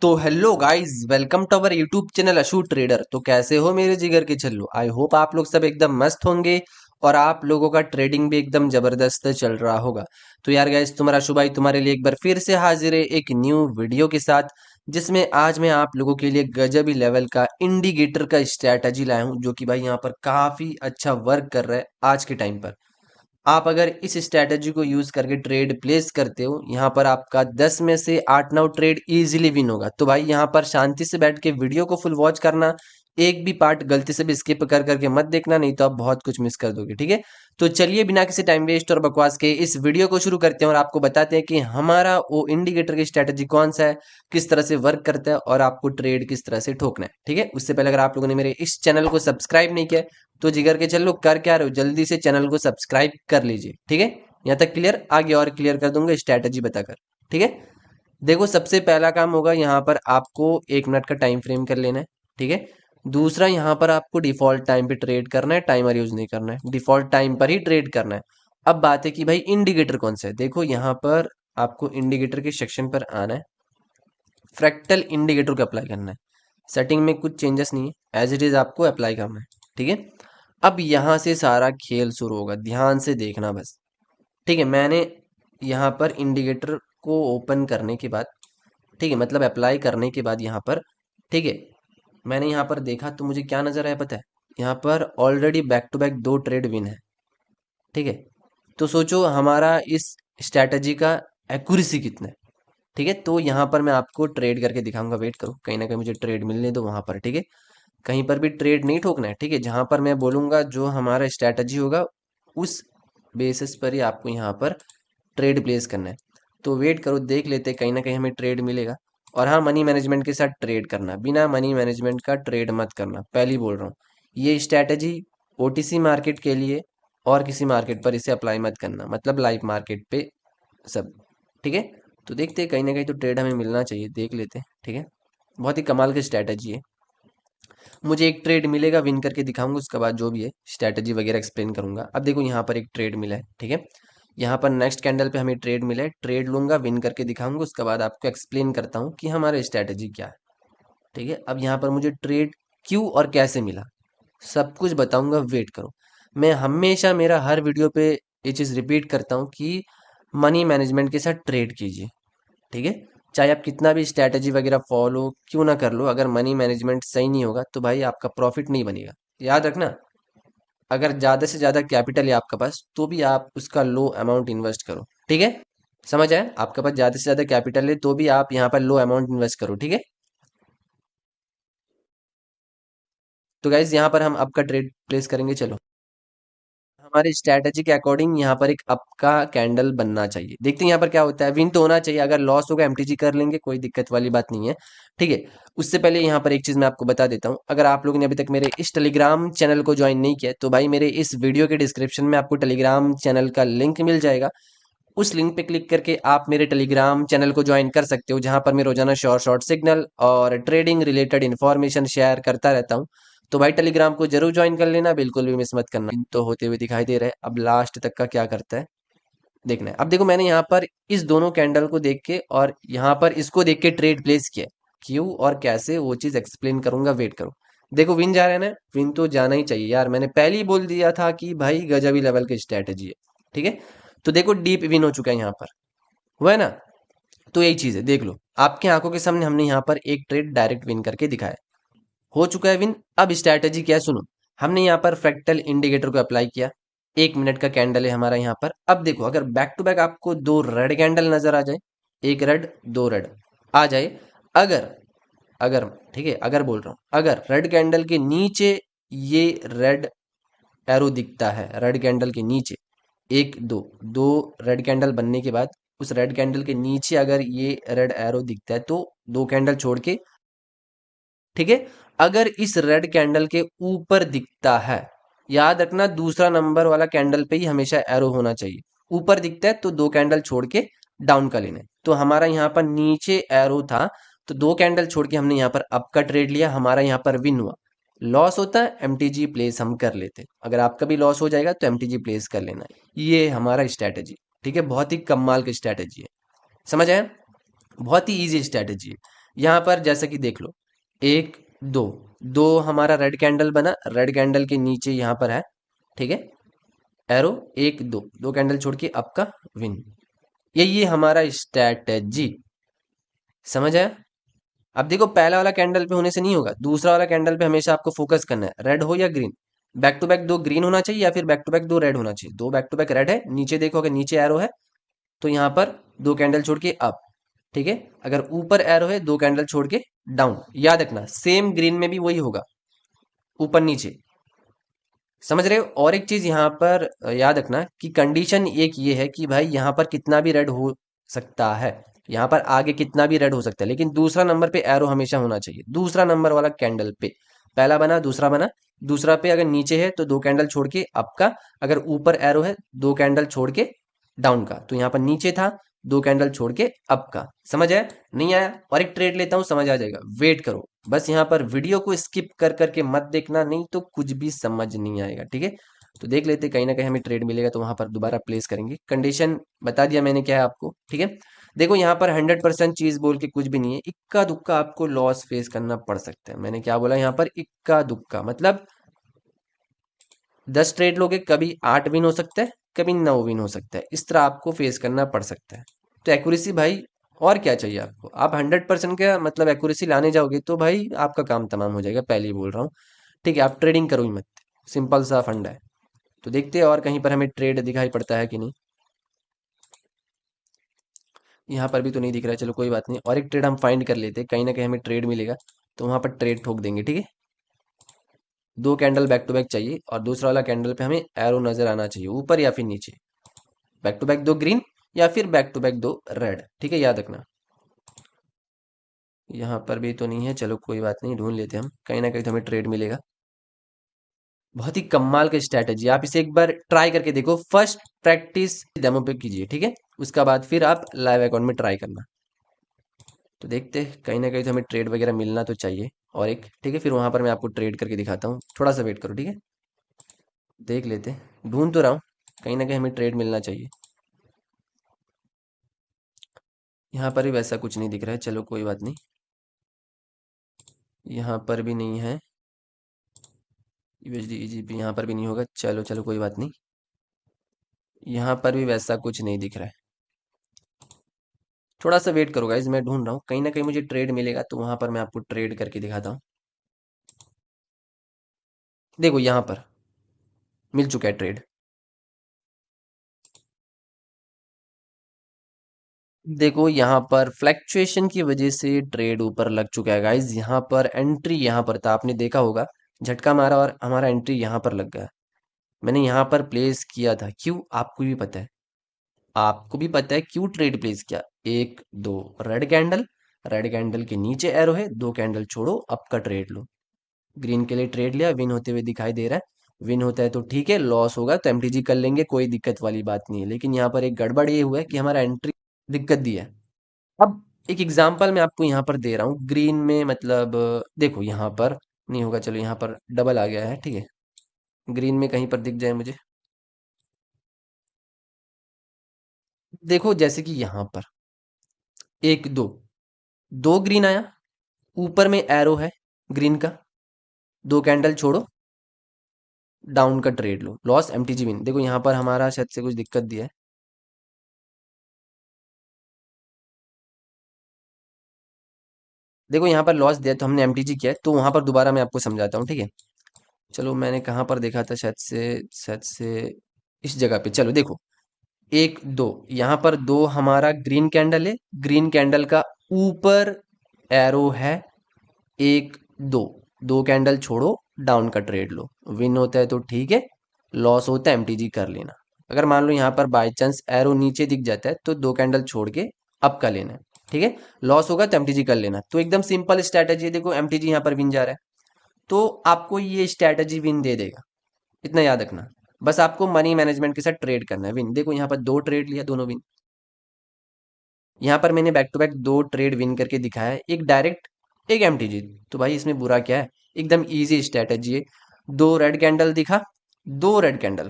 तो hello guys, welcome to our YouTube channel Ashu trader. तो कैसे हो मेरे जिगर के छल्लू? आई होप आप लोग सब एकदम मस्त होंगे और आप लोगों का ट्रेडिंग भी एकदम जबरदस्त चल रहा होगा। तो यार गाइस, तुम्हारा अशू भाई तुम्हारे लिए एक बार फिर से हाजिर है एक न्यू वीडियो के साथ, जिसमें आज मैं आप लोगों के लिए गजबी लेवल का इंडिकेटर का स्ट्रैटेजी लाया हूं, जो कि भाई यहाँ पर काफी अच्छा वर्क कर रहा है आज के टाइम पर। आप अगर इस स्ट्रैटेजी को यूज करके ट्रेड प्लेस करते हो, यहाँ पर आपका 10 में से 8-9 ट्रेड इजीली विन होगा। तो भाई यहाँ पर शांति से बैठ के वीडियो को फुल वॉच करना, एक भी पार्ट गलती से भी स्किप कर करके मत देखना, नहीं तो आप बहुत कुछ मिस कर दोगे। ठीक है, तो चलिए बिना किसी टाइम वेस्ट और बकवास के इस वीडियो को शुरू करते हैं और आपको बताते हैं कि हमारा वो इंडिकेटर की स्ट्रैटेजी कौन सा है, किस तरह से वर्क करता है और आपको ट्रेड किस तरह से ठोकना है। ठीक है, उससे पहले अगर आप लोगों ने मेरे इस चैनल को सब्सक्राइब नहीं किया तो जिगर के चलो कर क्या रहे हो, जल्दी से चैनल को सब्सक्राइब कर लीजिए। ठीक है, यहाँ तक क्लियर? आगे और क्लियर कर दूंगा स्ट्रैटेजी बताकर। ठीक है, देखो सबसे पहला काम होगा यहाँ पर आपको 1 मिनट का टाइम फ्रेम कर लेना है। ठीक है, दूसरा यहाँ पर आपको डिफॉल्ट टाइम पे ट्रेड करना है, टाइमर यूज नहीं करना है, डिफॉल्ट टाइम पर ही ट्रेड करना है। अब बात है कि भाई इंडिकेटर कौन सा है। देखो यहाँ पर आपको इंडिकेटर के सेक्शन पर आना है, फ्रैक्टल इंडिकेटर को अप्लाई करना है। सेटिंग में कुछ चेंजेस नहीं है, एज इट इज आपको अप्लाई करना है। ठीक है, अब यहाँ से सारा खेल शुरू होगा, ध्यान से देखना बस। ठीक है, मैंने यहाँ पर इंडिकेटर को ओपन करने के बाद, ठीक है, मतलब अप्लाई करने के बाद यहाँ पर, ठीक है, मैंने यहाँ पर देखा तो मुझे क्या नजर आया पता है? यहाँ पर already back to back 2 trade win है। ठीक है, तो सोचो हमारा इस स्ट्रैटेजी का एक्यूरेसी कितना है। ठीक है, तो यहाँ पर मैं आपको ट्रेड करके दिखाऊंगा, वेट करो, कहीं ना कहीं मुझे ट्रेड मिलने दो वहां पर। ठीक है, कहीं पर भी ट्रेड नहीं ठोकना है। ठीक है, जहां पर मैं बोलूंगा जो हमारा स्ट्रैटेजी होगा उस बेसिस पर ही आपको यहाँ पर ट्रेड प्लेस करना है। तो वेट करो, देख लेते हैं, कहीं ना कहीं हमें ट्रेड मिलेगा। और हाँ, मनी मैनेजमेंट के साथ ट्रेड करना, बिना मनी मैनेजमेंट का ट्रेड मत करना, पहले ही बोल रहा हूँ। ये स्ट्रैटेजी ओटीसी मार्केट के लिए और किसी मार्केट पर इसे अप्लाई मत करना, मतलब लाइव मार्केट पे सब। ठीक है, तो देखते हैं, कहीं ना कहीं तो ट्रेड हमें मिलना चाहिए, देख लेते हैं। ठीक है, बहुत ही कमाल की स्ट्रैटेजी है। मुझे एक ट्रेड मिलेगा, विन करके दिखाऊंगा, उसके बाद जो भी है स्ट्रैटेजी वगैरह एक्सप्लेन करूंगा। अब देखो यहाँ पर एक ट्रेड मिला है। ठीक है, यहाँ पर नेक्स्ट कैंडल पे हमें ट्रेड मिला है, ट्रेड लूंगा, विन करके दिखाऊंगा, उसके बाद आपको एक्सप्लेन करता हूँ कि हमारा स्ट्रैटेजी क्या है। ठीक है, अब यहाँ पर मुझे ट्रेड क्यों और कैसे मिला, सब कुछ बताऊंगा, वेट करो। मैं हमेशा मेरा हर वीडियो पे ये चीज़ रिपीट करता हूँ कि मनी मैनेजमेंट के साथ ट्रेड कीजिए। ठीक है, चाहे आप कितना भी स्ट्रैटेजी वगैरह फॉलो क्यों ना कर लो, अगर मनी मैनेजमेंट सही नहीं होगा तो भाई आपका प्रॉफिट नहीं बनेगा। याद रखना, अगर ज़्यादा से ज़्यादा कैपिटल है आपके पास तो भी आप उसका लो अमाउंट इन्वेस्ट करो। ठीक है, समझ आया? आपके पास ज़्यादा से ज़्यादा कैपिटल है तो भी आप यहाँ पर लो अमाउंट इन्वेस्ट करो। ठीक है, तो गाइज यहाँ पर हम अप का ट्रेड प्लेस करेंगे। चलो, हमारे स्ट्रैटेजी के अकॉर्डिंग यहाँ पर एक अप का कैंडल बनना चाहिए। देखते हैं यहाँ पर क्या होता है, विन तो होना चाहिए, अगर लॉस होगा एमटीजी कर लेंगे, कोई दिक्कत वाली बात नहीं है। ठीक है, उससे पहले यहाँ पर एक चीज़ मैं आपको बता देता हूँ, अगर आप लोगों ने अभी तक मेरे इस टेलीग्राम चैनल को ज्वाइन नहीं किया तो भाई मेरे इस वीडियो के डिस्क्रिप्शन में आपको टेलीग्राम चैनल का लिंक मिल जाएगा। उस लिंक पे क्लिक करके आप मेरे टेलीग्राम चैनल को ज्वाइन कर सकते हो, जहां पर मैं रोजाना शॉर्ट शॉर्ट सिग्नल और ट्रेडिंग रिलेटेड इन्फॉर्मेशन शेयर करता रहता हूं। तो भाई टेलीग्राम को जरूर ज्वाइन कर लेना, बिल्कुल भी मिस मत करना। तो होते हुए दिखाई दे रहा है, अब लास्ट तक का क्या करता है देखना है। अब देखो, मैंने यहाँ पर इस दोनों कैंडल को देख के और यहाँ पर इसको देख के ट्रेड प्लेस किया, क्यों और कैसे वो चीज एक्सप्लेन करूंगा, वेट करो। देखो विन जा रहा है ना, विन तो जाना ही चाहिए यार, मैंने पहले ही बोल दिया था कि भाई गजबी लेवल की स्ट्रैटेजी है। ठीक है, तो देखो डीप विन हो चुका है यहाँ पर, हुआ है ना? तो यही चीज है, देख लो आपकी आंखों के सामने, हमने यहाँ पर एक ट्रेड डायरेक्ट विन करके दिखाया, हो चुका है विन। अब स्ट्रैटेजी क्या है सुनो, हमने यहाँ पर फ्रैक्टल इंडिकेटर को अप्लाई किया, 1 मिनट का कैंडल है हमारा यहाँ पर। अब देखो, अगर बैक टू बैक आपको 2 रेड कैंडल नजर आ जाए, एक रेड 2 रेड आ जाए, अगर अगर ठीक है, अगर बोल रहा हूं, अगर रेड कैंडल के नीचे ये रेड एरो दिखता है, रेड कैंडल के नीचे एक दो दो रेड कैंडल बनने के बाद उस रेड कैंडल के नीचे अगर ये रेड एरो दिखता है तो 2 कैंडल छोड़ के, ठीक है, अगर इस रेड कैंडल के ऊपर दिखता है, याद रखना दूसरा नंबर वाला कैंडल पे ही हमेशा एरो होना चाहिए, ऊपर दिखता है तो 2 कैंडल छोड़ के डाउन का लेना है। तो हमारा यहाँ पर नीचे एरो था, तो 2 कैंडल छोड़ के हमने यहाँ पर अप का ट्रेड लिया, हमारा यहाँ पर विन हुआ। लॉस होता है एमटीजी प्लेस हम कर लेते, अगर आपका भी लॉस हो जाएगा तो एमटीजी प्लेस कर लेना है। ये हमारा स्ट्रैटेजी। ठीक है, बहुत ही कमाल की स्ट्रैटेजी है, समझ आया? बहुत ही इजी स्ट्रैटेजी है। यहाँ पर जैसा कि देख लो, एक दो, दो हमारा रेड कैंडल बना, रेड कैंडल के नीचे यहाँ पर है, ठीक है, एरो, एक दो, दो कैंडल छोड़ के आपका विन। यही है हमारा स्ट्रैटेजी। समझ आया? अब देखो, पहला वाला कैंडल पे होने से नहीं होगा, दूसरा वाला कैंडल पे हमेशा आपको फोकस करना है, रेड हो या ग्रीन। बैक टू बैक दो ग्रीन होना चाहिए या फिर बैक टू बैक दो रेड होना चाहिए। दो बैक टू बैक रेड है, नीचे देखो अगर नीचे एरो है तो यहाँ पर दो कैंडल छोड़ के अप, ठीक है। अगर ऊपर एरो है दो कैंडल छोड़ के डाउन। याद रखना सेम ग्रीन में भी वही होगा, ऊपर नीचे। समझ रहे हो? और एक चीज यहाँ पर याद रखना कि कंडीशन एक ये है कि भाई यहाँ पर कितना भी रेड हो सकता है, यहाँ पर आगे कितना भी रेड हो सकता है, लेकिन दूसरा नंबर पे एरो हमेशा होना चाहिए, दूसरा नंबर वाला कैंडल पे। पहला बना, दूसरा बना, दूसरा पे अगर नीचे है तो दो कैंडल छोड़ के अप का, अगर ऊपर एरो है दो कैंडल छोड़ के डाउन का। तो यहाँ पर नीचे था, दो कैंडल छोड़ के अप का। समझ आया? नहीं आया? और एक ट्रेड लेता हूँ, समझ आ जाएगा, वेट करो। बस यहाँ पर वीडियो को स्किप कर करके मत देखना, नहीं तो कुछ भी समझ नहीं आएगा, ठीक है। तो देख लेते, कहीं ना कहीं हमें ट्रेड मिलेगा तो वहां पर दोबारा प्लेस करेंगे। कंडीशन बता दिया मैंने क्या है आपको, ठीक है। देखो यहाँ पर 100% चीज बोल के कुछ भी नहीं है, इक्का दुक्का आपको लॉस फेस करना पड़ सकता है। मैंने क्या बोला यहाँ पर? इक्का दुक्का, मतलब 10 ट्रेड लोगे, कभी 8 विन हो सकता है, कभी 9 विन हो सकता है, इस तरह आपको फेस करना पड़ सकता है। तो एक्यूरेसी भाई, और क्या चाहिए आपको? आप 100% का मतलब एक्यूरेसी लाने जाओगे तो भाई आपका काम तमाम हो जाएगा, पहले ही बोल रहा हूँ, ठीक है। आप ट्रेडिंग करो ही मत, सिंपल सा फंडा है। तो देखते हैं और कहीं पर हमें ट्रेड दिखाई पड़ता है कि नहीं। यहाँ पर भी तो नहीं दिख रहा है, चलो कोई बात नहीं, और एक ट्रेड हम फाइंड कर लेते हैं, कहीं ना कहीं हमें ट्रेड मिलेगा तो वहां पर ट्रेड ठोक देंगे, ठीक है। दो कैंडल बैक टू बैक चाहिए और दूसरा वाला कैंडल पे हमें एरो नजर आना चाहिए, ऊपर या फिर नीचे। बैक टू बैक दो ग्रीन या फिर बैक टू बैक दो रेड, ठीक है, याद रखना। यहाँ पर भी तो नहीं है, चलो कोई बात नहीं, ढूंढ लेते हैं हम, कहीं ना कहीं तो हमें ट्रेड मिलेगा। बहुत ही कमाल का स्ट्रैटेजी, आप इसे एक बार ट्राई करके देखो। फर्स्ट प्रैक्टिस डेमो पे कीजिए, ठीक है, उसका बाद फिर आप लाइव अकाउंट में ट्राई करना। तो देखते हैं, कहीं ना कहीं तो हमें ट्रेड वगैरह मिलना तो चाहिए। और एक, ठीक है, फिर वहां पर मैं आपको ट्रेड करके दिखाता हूँ, थोड़ा सा वेट करो, ठीक है। देख लेते हैं, ढूंढ तो रहा हूँ, कहीं ना कहीं हमें ट्रेड मिलना चाहिए। यहाँ पर भी वैसा कुछ नहीं दिख रहा है, चलो कोई बात नहीं। यहाँ पर भी नहीं है, यूएसडी ईजीपी यहाँ पर भी नहीं होगा, चलो चलो कोई बात नहीं। यहाँ पर भी वैसा कुछ नहीं दिख रहा है, थोड़ा सा वेट करो गाइज, मैं ढूंढ रहा हूँ, कहीं ना कहीं मुझे ट्रेड मिलेगा तो वहां पर मैं आपको ट्रेड करके दिखाता हूँ। देखो यहाँ पर मिल चुका है ट्रेड। देखो यहाँ पर फ्लैक्चुएशन की वजह से ट्रेड ऊपर लग चुका है गाइज, यहाँ पर एंट्री यहाँ पर था, आपने देखा होगा, झटका मारा और हमारा एंट्री यहाँ पर लग गया। मैंने यहाँ पर प्लेस किया था, क्यों आपको भी पता है, आपको भी पता है क्यों ट्रेड प्लेस किया। एक दो रेड कैंडल, रेड कैंडल के नीचे एरो है, दो कैंडल छोड़ो, अप का ट्रेड लो। ग्रीन के लिए ट्रेड लिया, विन होते हुए दिखाई दे रहा है, विन होता है तो ठीक है, लॉस होगा तो एमटीजी कर लेंगे, कोई दिक्कत वाली बात नहीं है। लेकिन यहाँ पर एक गड़बड़ ये हुआ है कि हमारा एंट्री दिक्कत दी है। अब एक एग्जांपल मैं आपको यहाँ पर दे रहा हूँ, ग्रीन में मतलब देखो यहाँ पर नहीं होगा, चलो यहाँ पर डबल आ गया है, ठीक है, ग्रीन में कहीं पर दिख जाए मुझे। देखो जैसे कि यहाँ पर एक दो, दो ग्रीन आया, ऊपर में एरो है ग्रीन का, दो कैंडल छोड़ो, डाउन का ट्रेड लो, लॉस एमटीजी विन। देखो यहाँ पर हमारा शायद से कुछ दिक्कत दिया है, देखो यहाँ पर लॉस दिया तो हमने एमटीजी किया है, तो वहां पर दोबारा मैं आपको समझाता हूँ, ठीक है। चलो मैंने कहाँ पर देखा था, शायद से इस जगह पे, चलो देखो, एक दो, यहाँ पर दो हमारा ग्रीन कैंडल है, ग्रीन कैंडल का ऊपर एरो है, एक दो, दो कैंडल छोड़ो, डाउन का ट्रेड लो, विन होता है तो ठीक है, लॉस होता है एमटीजी कर लेना। अगर मान लो यहाँ पर बाई चांस एरो नीचे दिख जाता है तो दो कैंडल छोड़ के अप का लेना है, ठीक है, लॉस होगा तो एमटीजी कर लेना। तो एकदम सिंपल स्ट्रैटेजी है, देखो एमटीजी यहाँ पर विन जा रहा है, तो आपको ये स्ट्रैटेजी विन दे देगा, इतना याद रखना। बस आपको मनी मैनेजमेंट के साथ ट्रेड करना है, विन। देखो यहाँ पर दो ट्रेड लिया, दोनों विन। यहाँ पर मैंने बैक टू बैक दो ट्रेड विन करके दिखाया है, एक डायरेक्ट, एक एमटीजी। तो भाई इसमें बुरा क्या है, एकदम इजी स्ट्रैटेजी है। दो रेड कैंडल दिखा, दो रेड कैंडल